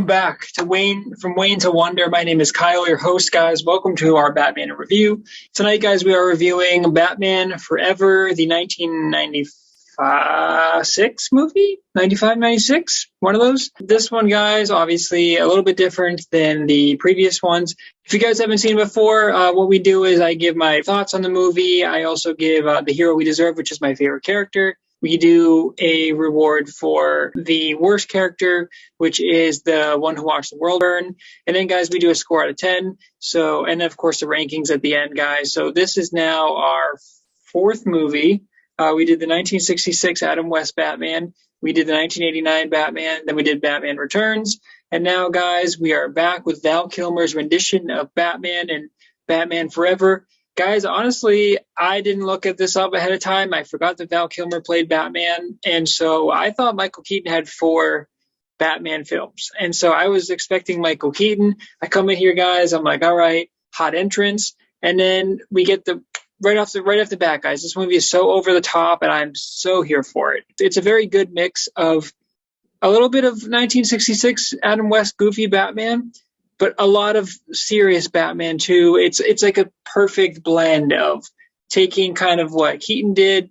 welcome back to From Wayne to Wonder. My name is Kyle, your host, guys. Welcome to our Batman review. Tonight, guys, we are reviewing Batman Forever, the 1996 movie? 95, 96? One of those. This one, guys, obviously a little bit different than the previous ones. If you guys haven't seen it before, what we do is I give my thoughts on the movie. I also give The Hero We Deserve, which is my favorite character. We do a reward for the worst character, which is the one who watched the world burn. And then, guys, we do a score out of 10. So, and of course, the rankings at the end, guys. So this is now our fourth movie. We did the 1966 Adam West Batman. We did the 1989 Batman. Then we did Batman Returns. And now, guys, we are back with Val Kilmer's rendition of Batman and Batman Forever. Guys, honestly, I didn't look at this up ahead of time. I forgot that Val Kilmer played Batman. And so I thought Michael Keaton had 4 Batman films. And so I was expecting Michael Keaton. I come in here, guys. I'm like, all right, hot entrance. And then we get right off the bat, guys. This movie is so over the top, and I'm so here for it. It's a very good mix of a little bit of 1966 Adam West goofy Batman, but a lot of serious Batman too. It's like a perfect blend of taking kind of what Keaton did,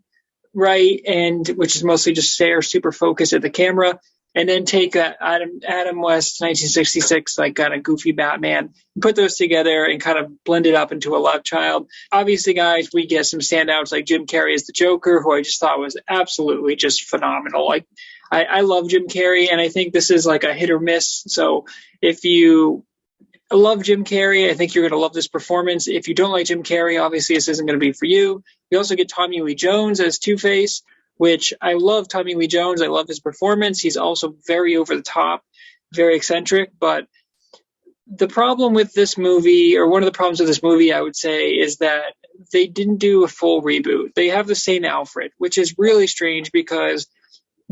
right, and which is mostly just stare super focused at the camera, and then take that Adam West 1966 like kind of goofy Batman, and put those together and kind of blend it up into a love child. Obviously, guys, we get some standouts like Jim Carrey as the Joker, who I just thought was absolutely just phenomenal. Like I love Jim Carrey, and I think this is like a hit or miss. So if you love Jim Carrey, I think you're going to love this performance. If you don't like Jim Carrey, obviously this isn't going to be for you. We also get Tommy Lee Jones as Two-Face, which I love Tommy Lee Jones. I love his performance. He's also very over the top, very eccentric. But the problem with this movie, or one of the problems with this movie, I would say, is that they didn't do a full reboot. They have the same Alfred, which is really strange because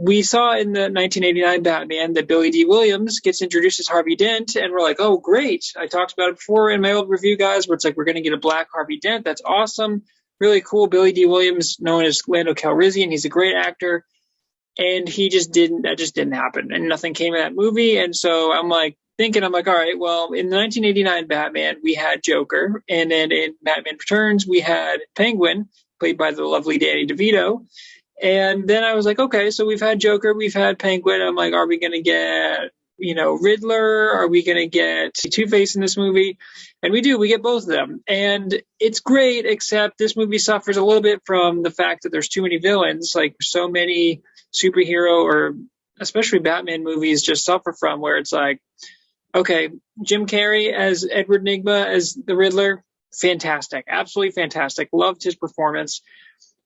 we saw in the 1989 Batman that Billy D. Williams gets introduced as Harvey Dent, and we're like, oh, great. I talked about it before in my old review, guys, where it's like we're going to get a black Harvey Dent. That's awesome. Really cool. Billy D. Williams, known as Lando Calrissian, he's a great actor. And that just didn't happen. And nothing came of that movie. And so I'm like, all right, well, in the 1989 Batman, we had Joker. And then in Batman Returns, we had Penguin, played by the lovely Danny DeVito. And then I was like, okay, so we've had Joker, we've had Penguin. I'm like, are we going to get, Riddler? Are we going to get Two-Face in this movie? And we do. We get both of them. And it's great, except this movie suffers a little bit from the fact that there's too many villains, like so many superhero or especially Batman movies just suffer from, where it's like, okay, Jim Carrey as Edward Nygma as the Riddler, fantastic. Absolutely fantastic. Loved his performance.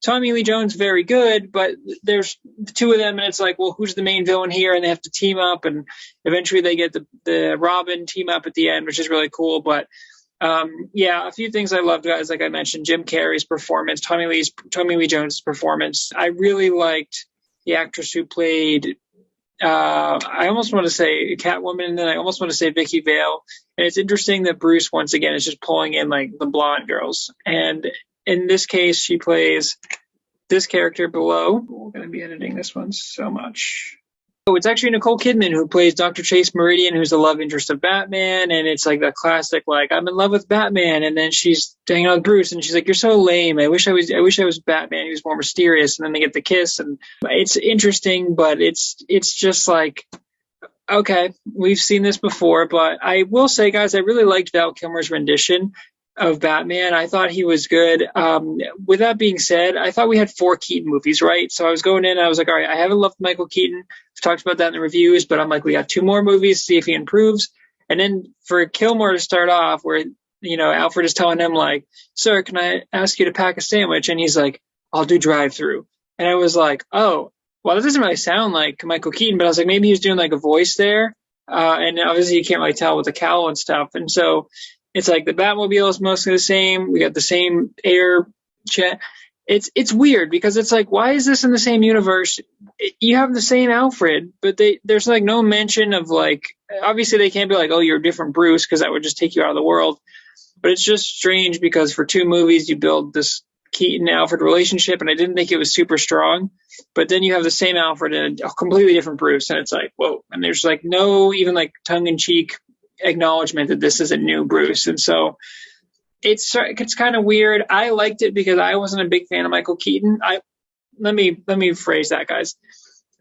Tommy Lee Jones, very good, but there's the two of them, and it's like, well, who's the main villain here? And they have to team up, and eventually they get the Robin team up at the end, which is really cool. But a few things I loved, guys. Like I mentioned, Jim Carrey's performance, Tommy Lee Jones' performance. I really liked the actress who played. I almost want to say Catwoman, and then I almost want to say Vicky Vale. And it's interesting that Bruce once again is just pulling in like the blonde girls, and in this case, she plays this character below. We're going to be editing this one so much. Oh, it's actually Nicole Kidman who plays Dr. Chase Meridian, who's the love interest of Batman. And it's like the classic, like, I'm in love with Batman. And then she's hanging out with Bruce, and she's like, you're so lame. I wish I was Batman. He was more mysterious. And then they get the kiss, and it's interesting, but it's just like, okay, we've seen this before. But I will say, guys, I really liked Val Kilmer's rendition of Batman. I thought he was good. With that being said, I thought we had 4 Keaton movies, right? So I was going in, I was like, all right, I haven't loved Michael Keaton. We've talked about that in the reviews, but I'm like, we got 2 more movies, see if he improves. And then for Kilmer to start off, where, Alfred is telling him like, sir, can I ask you to pack a sandwich? And he's like, I'll do drive-through. And I was like, oh, well, that doesn't really sound like Michael Keaton, but I was like, maybe he was doing like a voice there. And obviously you can't really tell with the cowl and stuff. And so it's like the Batmobile is mostly the same. We got the same air jet. It's weird because it's like, why is this in the same universe? You have the same Alfred, but there's like no mention of like, obviously they can't be like, oh, you're a different Bruce, because that would just take you out of the world. But it's just strange because for 2 movies you build this Keaton Alfred relationship, and I didn't think it was super strong. But then you have the same Alfred and a completely different Bruce, and it's like, whoa. And there's like no even like tongue in cheek acknowledgement that this is a new Bruce, and so it's kind of weird. I liked it because I wasn't a big fan of Michael Keaton. Let me phrase that, guys.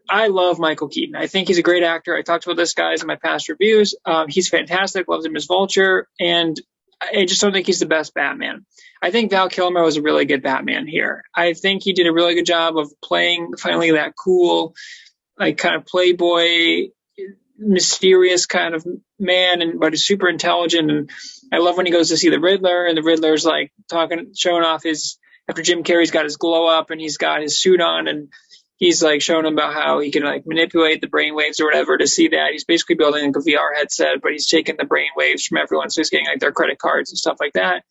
I love Michael Keaton. I think he's a great actor. I talked about this, guys, in my past reviews. He's fantastic. Loved him as Vulture, and I just don't think he's the best Batman. I think Val Kilmer was a really good Batman here. I think he did a really good job of playing finally that cool, like kind of playboy, mysterious kind of man, but he's super intelligent. And I love when he goes to see the Riddler, and the Riddler's like showing off after Jim Carrey's got his glow up and he's got his suit on, and he's like showing him about how he can like manipulate the brainwaves or whatever to see that. He's basically building like a VR headset, but he's taking the brainwaves from everyone, so he's getting like their credit cards and stuff like that.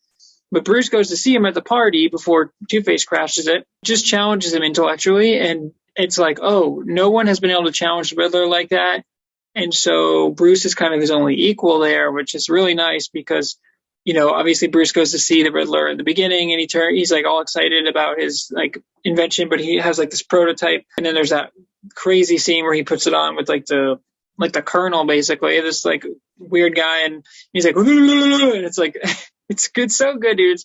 But Bruce goes to see him at the party before Two-Face crashes it, just challenges him intellectually, and it's like, oh, no one has been able to challenge the Riddler like that. And so Bruce is kind of his only equal there, which is really nice because, you know, obviously Bruce goes to see the Riddler in the beginning, and he's like all excited about his like invention, but he has like this prototype, and then there's that crazy scene where he puts it on with like the Colonel, basically this like weird guy, and he's like, and it's like it's good, so good, dude.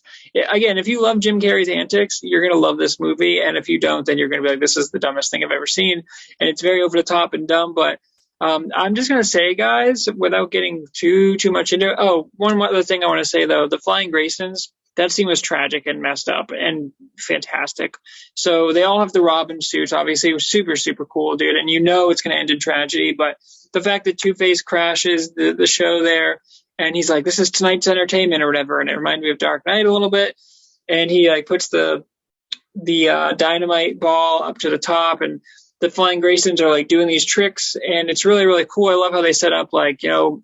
Again, if you love Jim Carrey's antics, you're gonna love this movie, and if you don't, then you're gonna be like, this is the dumbest thing I've ever seen, and it's very over the top and dumb, but I'm just going to say, guys, without getting too much into it. Oh, one other thing I want to say, though, the Flying Graysons, that scene was tragic and messed up and fantastic. So they all have the Robin suits. Obviously, it was super, super cool, dude. And you know it's going to end in tragedy. But the fact that Two-Face crashes the show there, and he's like, this is tonight's entertainment or whatever. And it reminded me of Dark Knight a little bit. And he like puts the dynamite ball up to the top, and the Flying Graysons are like doing these tricks, and it's really, really cool. I love how they set up, like, you know,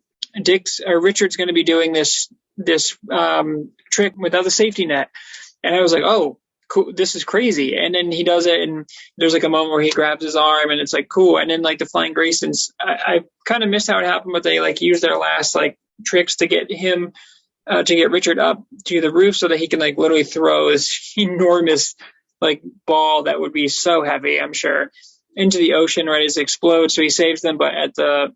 Richard's going to be doing this trick without the safety net. And I was like, oh, cool, this is crazy. And then he does it, and there's like a moment where he grabs his arm, and it's like cool. And then like the Flying Graysons, I kind of missed how it happened, but they like use their last like tricks to get him to get Richard up to the roof so that he can like literally throw this enormous like ball that would be so heavy, I'm sure, into the ocean right as it explodes. So he saves them, but at the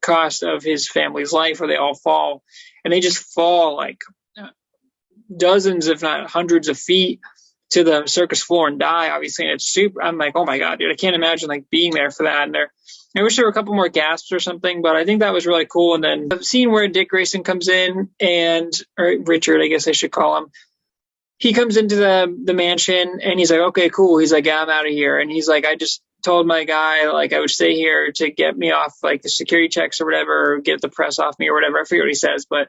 cost of his family's life, where they all fall, and they just fall like dozens, if not hundreds of feet to the circus floor and die, obviously. And it's super, I'm like, oh my God, dude, I can't imagine like being there for that. And I wish there were a couple more gasps or something, but I think that was really cool. And then the scene where Dick Grayson comes in, or Richard, I guess I should call him, he comes into the mansion, and he's like, okay, cool. He's like, yeah, I'm out of here. And he's like, I just told my guy like I would stay here to get me off like the security checks or whatever, or get the press off me or whatever. I forget what he says, but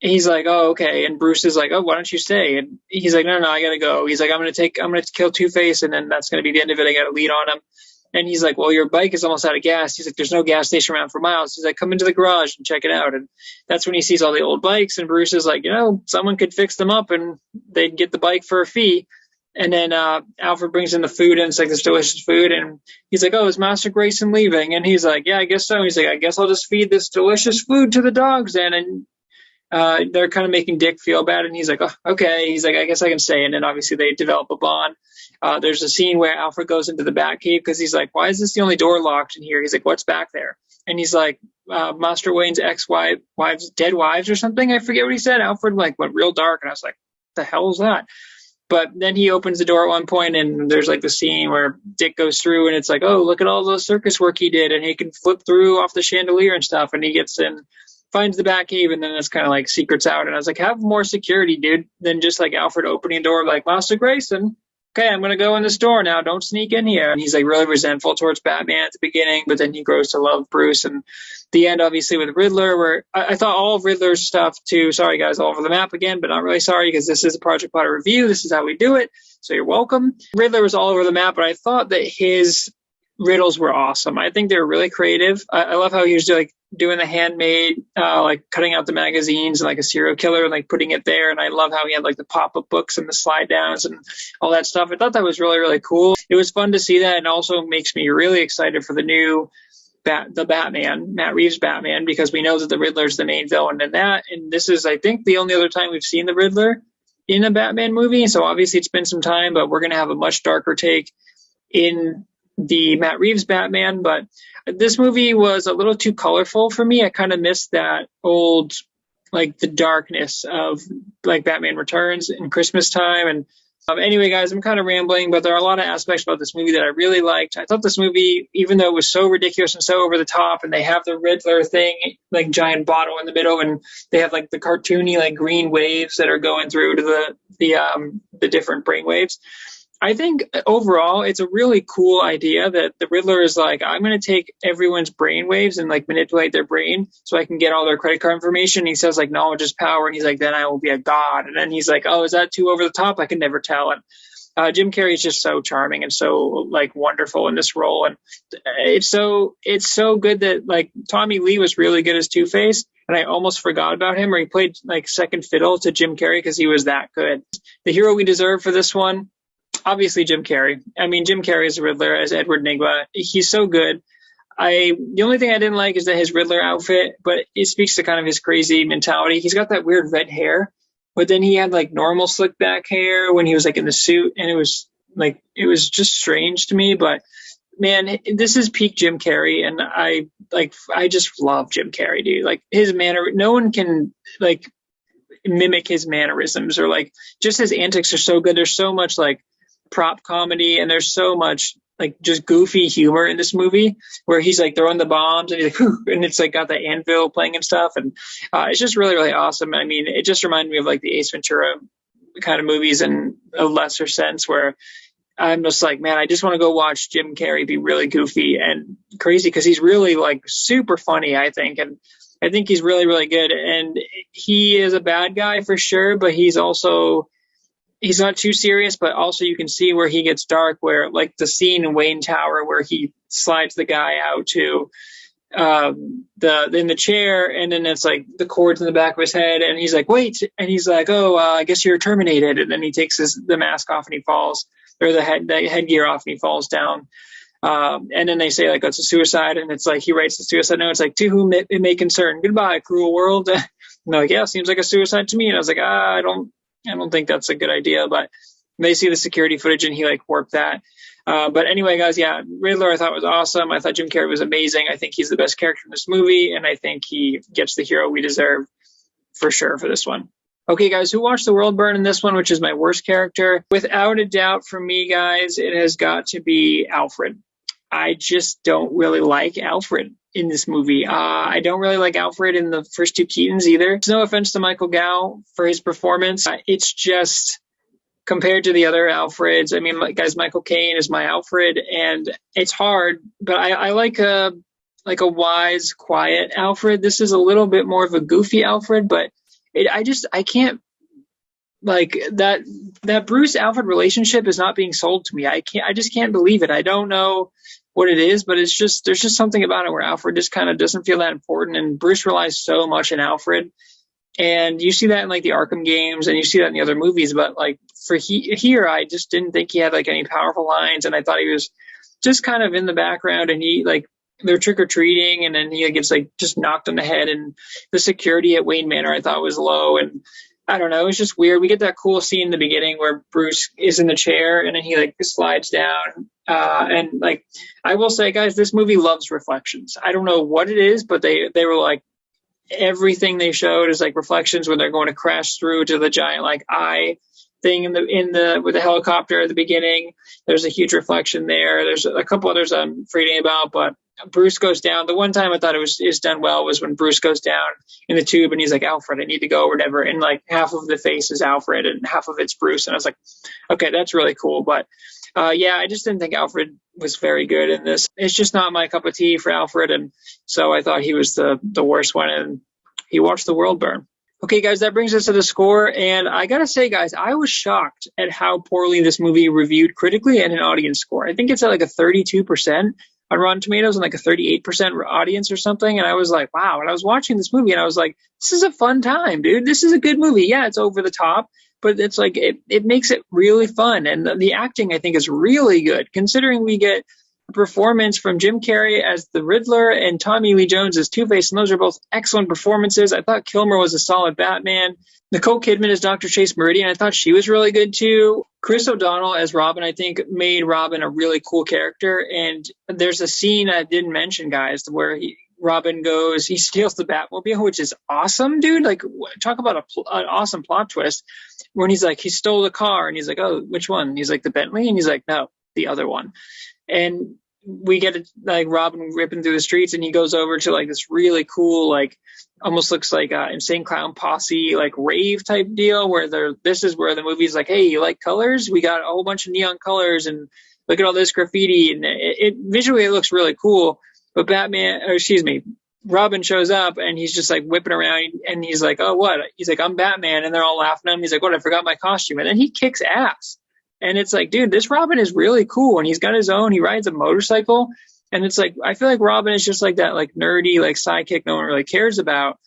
he's like, oh, okay. And Bruce is like, oh, why don't you stay? And he's like, no, I gotta go. He's like, I'm gonna kill Two-Face, and then that's gonna be the end of it. I gotta lead on him. And he's like, well, your bike is almost out of gas. He's like, there's no gas station around for miles. He's like, come into the garage and check it out. And that's when he sees all the old bikes, and Bruce is like, you know, someone could fix them up and they'd get the bike for a fee. And then Alfred brings in the food, and it's like this delicious food. And he's like, oh, is Master Grayson leaving? And he's like, yeah, I guess so. He's like, I guess I'll just feed this delicious food to the dogs then. And they're kind of making Dick feel bad. And he's like, oh, okay. He's like, I guess I can stay. And then obviously they develop a bond. There's a scene where Alfred goes into the Batcave because he's like, why is this the only door locked in here? He's like, what's back there? And he's like, Master Wayne's ex-wives, dead wives or something. I forget what he said. Alfred like went real dark, and I was like, what the hell is that? But then he opens the door at one point, and there's like the scene where Dick goes through, and it's like, oh, look at all the circus work he did, and he can flip through off the chandelier and stuff, and he gets in, finds the Batcave, and then it's kind of like secrets out. And I was like, have more security, dude, than just like Alfred opening the door like, Master Grayson, okay, I'm going to go in this door now. Don't sneak in here. And he's like really resentful towards Batman at the beginning, but then he grows to love Bruce. And the end, obviously, with Riddler, where I thought all of Riddler's stuff too. Sorry, guys, all over the map again, but not really sorry, because this is a Project Potter review. This is how we do it. So you're welcome. Riddler was all over the map, but I thought that his riddles were awesome. I think they were really creative. I love how he was like doing the handmade, like cutting out the magazines and like a serial killer and like putting it there. And I love how he had like the pop-up books and the slide downs and all that stuff. I thought that was really, really cool. It was fun to see that, and also makes me really excited for the new the Batman, Matt Reeves Batman, because we know that the Riddler's the main villain in that. And this is, I think, the only other time we've seen the Riddler. in a Batman movie. So obviously it's been some time, but we're going to have a much darker take in the Matt Reeves Batman. But this movie was a little too colorful for me. I kind of missed that old, like the darkness of like Batman Returns in Christmas time. And anyway, guys, I'm kind of rambling, but there are a lot of aspects about this movie that I really liked. I thought this movie, even though it was so ridiculous and so over the top, and they have the Riddler thing, like giant bottle in the middle, and they have like the cartoony like green waves that are going through to the different brain waves. I think overall it's a really cool idea that the Riddler is like, I'm going to take everyone's brain waves and like manipulate their brain so I can get all their credit card information. He says like knowledge is power, and he's like, then I will be a god. And then he's like, oh, is that too over the top? I can never tell. And Jim Carrey is just so charming and so like wonderful in this role, and it's so good that like Tommy Lee was really good as Two-Face, and I almost forgot about him, or he played like second fiddle to Jim Carrey because he was that good. The hero we deserve for this one, obviously Jim Carrey. I mean, Jim Carrey as Riddler, as Edward Nygma, he's so good. The only thing I didn't like is that his Riddler outfit, but it speaks to kind of his crazy mentality. He's got that weird red hair, but then he had like normal slick back hair when he was like in the suit, and it was just strange to me. But man, this is peak Jim Carrey, and I just love Jim Carrey, dude. Like his manner, no one can like mimic his mannerisms, or like just his antics are so good. There's so much like prop comedy, and there's so much like just goofy humor in this movie where he's like throwing the bombs and he's like, whew, and it's like got the anvil playing and stuff, and it's just really, really awesome. I mean, it just reminded me of like the Ace Ventura kind of movies in a lesser sense, where I'm just like, man, I just want to go watch Jim Carrey be really goofy and crazy, because he's really like super funny, I think. And I think he's really, really good. And he is a bad guy for sure, but he's not too serious, but also you can see where he gets dark, where like the scene in Wayne Tower where he slides the guy out to in the chair, and then it's like the cords in the back of his head, and he's like, wait, and he's like, oh, I guess you're terminated. And then he takes the mask off and he falls, or the headgear off, and he falls down. And then they say like, oh, it's a suicide, and it's like he writes the suicide note. It's like, to whom it may concern, goodbye, cruel world. And I'm like, yeah, seems like a suicide to me. And I was like, I don't think that's a good idea. But they see the security footage and he like warped that. But anyway, guys, yeah, Riddler I thought was awesome. I thought Jim Carrey was amazing. I think he's the best character in this movie, and I think he gets the hero we deserve for sure for this one. Okay, guys, who watched the world burn in this one, which is my worst character? Without a doubt, for me, guys, it has got to be Alfred. I just don't really like Alfred in this movie. I don't really like Alfred in the first two Keatons either. No offense to Michael Gough for his performance. It's just, compared to the other Alfreds, I mean, guys, Michael Caine is my Alfred, and it's hard, but I like a wise, quiet Alfred. This is a little bit more of a goofy Alfred, but I can't, like, that Bruce Alfred relationship is not being sold to me. I just can't believe it. I don't know what it is, but there's just something about it where Alfred just kind of doesn't feel that important, and Bruce relies so much on Alfred. And you see that in like the Arkham games, and you see that in the other movies, but like for here, I just didn't think he had like any powerful lines, and I thought he was just kind of in the background, and he like, they're trick-or-treating, and then he gets like just knocked on the head, and the security at Wayne Manor I thought was low, and I don't know, it was just weird. We get that cool scene in the beginning where Bruce is in the chair and then he like slides down. And like, I will say, guys, this movie loves reflections. I don't know what it is, but they were like, everything they showed is like reflections when they're going to crash through to the giant like eye thing with the helicopter at the beginning. There's a huge reflection there. There's a couple others I'm forgetting about, but Bruce goes down. The one time I thought it is done well was when Bruce goes down in the tube and he's like, Alfred, I need to go, or whatever. And like half of the face is Alfred and half of it's Bruce. And I was like, okay, that's really cool. But yeah, I just didn't think Alfred was very good in this. It's just not my cup of tea for Alfred. And so I thought he was the worst one, and he watched the world burn. Okay, guys, that brings us to the score. And I got to say, guys, I was shocked at how poorly this movie reviewed critically and an audience score. I think it's at like a 32% on Rotten Tomatoes and like a 38% audience or something. And I was like, wow. And I was watching this movie and I was like, this is a fun time, dude. This is a good movie. Yeah, it's over the top, but it's like, it makes it really fun. And the acting, I think, is really good, considering we get performance from Jim Carrey as the Riddler and Tommy Lee Jones as Two-Face, and those are both excellent performances. I thought Kilmer was a solid Batman. Nicole Kidman as Dr. Chase Meridian, I thought she was really good too. Chris O'Donnell as Robin, I think, made Robin a really cool character. And there's a scene I didn't mention, guys, where Robin goes, he steals the Batmobile, which is awesome, dude. Like, talk about an awesome plot twist. When he's like, he stole the car, and he's like, oh, which one? And he's like, the Bentley? And he's like, no, the other one. And we get it, like Robin ripping through the streets, and he goes over to like this really cool, like almost looks like Insane Clown Posse, like rave type deal where this is where the movie's like, hey, you like colors? We got a whole bunch of neon colors, and look at all this graffiti, and it visually it looks really cool. But Robin shows up, and he's just like whipping around, and he's like, oh, what? He's like, I'm Batman, and they're all laughing at him. He's like, what? I forgot my costume, and then he kicks ass. And it's like, dude, this Robin is really cool. And he's got his own, he rides a motorcycle. And it's like, I feel like Robin is just like that, like nerdy, like sidekick no one really cares about.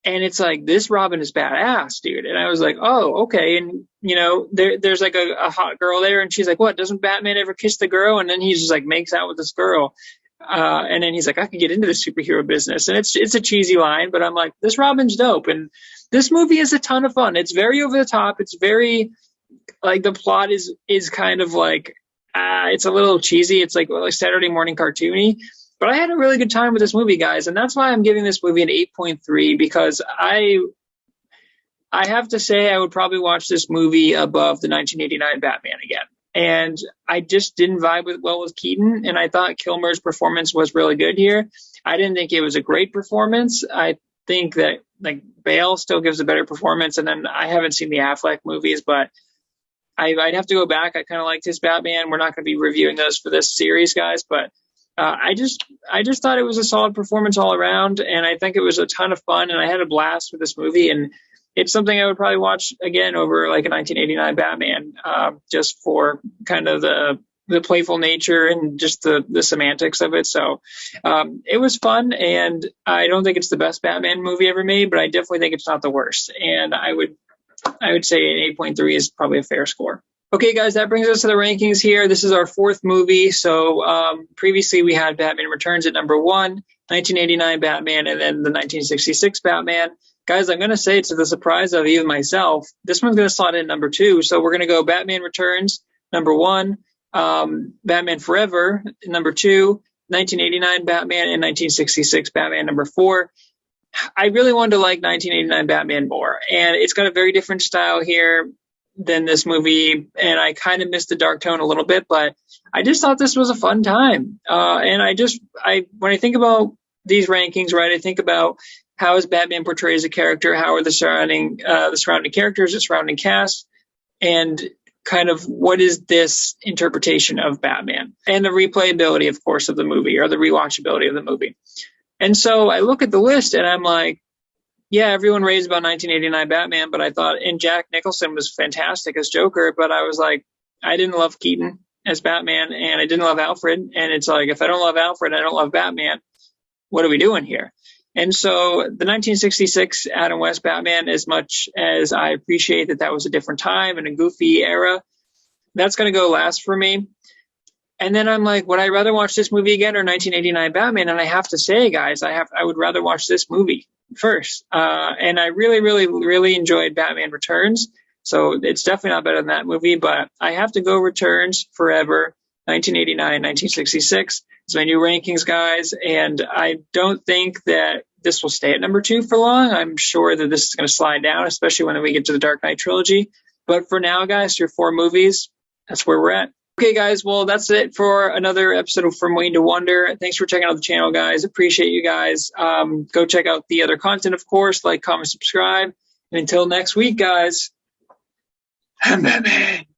And it's like, this Robin is badass, dude. And I was like, oh, okay. And, you know, there's like a hot girl there. And she's like, what? Doesn't Batman ever kiss the girl? And then he just like makes out with this girl. And then he's like, I could get into the superhero business. And it's a cheesy line, but I'm like, this Robin's dope. And this movie is a ton of fun. It's very over the top. It's very, like, the plot is kind of like, it's a little cheesy. It's like Saturday morning cartoony, but I had a really good time with this movie, guys. And that's why I'm giving this movie an 8.3, because I have to say I would probably watch this movie above the 1989 Batman again. And I just didn't vibe well with Keaton. And I thought Kilmer's performance was really good here. I didn't think it was a great performance. I think that like Bale still gives a better performance. And then I haven't seen the Affleck movies, but I'd have to go back. I kind of liked his Batman. We're not going to be reviewing those for this series, guys, but I just thought it was a solid performance all around, and I think it was a ton of fun, and I had a blast with this movie, and it's something I would probably watch again over like a 1989 Batman, just for kind of the playful nature and just the semantics of it. So it was fun, and I don't think it's the best Batman movie ever made, but I definitely think it's not the worst, and I would say an 8.3 is probably a fair score. Okay, guys, that brings us to the rankings here. This is our fourth movie. So previously we had Batman Returns at number 1, 1989 Batman, and then the 1966 Batman. Guys, I'm going to say, to the surprise of even myself, this one's going to slot in number 2. So we're going to go Batman Returns, number 1, Batman Forever, number 2, 1989 Batman, and 1966 Batman, number 4. I really wanted to like 1989 Batman more, and it's got a very different style here than this movie, and I kind of missed the dark tone a little bit, but I just thought this was a fun time. And when I think about these rankings, right, I think about how is Batman portrayed as a character, how are the surrounding characters, the surrounding cast, and kind of what is this interpretation of Batman, and the replayability, of course, of the movie, or the rewatchability of the movie. And so I look at the list and I'm like, yeah, everyone raves about 1989 Batman, but I thought, and Jack Nicholson was fantastic as Joker, but I was like, I didn't love Keaton as Batman, and I didn't love Alfred. And it's like, if I don't love Alfred, I don't love Batman. What are we doing here? And so the 1966 Adam West Batman, as much as I appreciate that was a different time and a goofy era, that's going to go last for me. And then I'm like, would I rather watch this movie again or 1989 Batman? And I have to say, guys, I would rather watch this movie first. And I really, really, really enjoyed Batman Returns. So it's definitely not better than that movie, but I have to go Returns Forever, 1989, 1966. It's my new rankings, guys. And I don't think that this will stay at number 2 for long. I'm sure that this is going to slide down, especially when we get to the Dark Knight trilogy. But for now, guys, your 4 movies, that's where we're at. Okay, guys, well, that's it for another episode of From Wayne to Wonder. Thanks for checking out the channel, guys. Appreciate you guys. Go check out the other content, of course. Like, comment, subscribe. And until next week, guys, I'm Batman.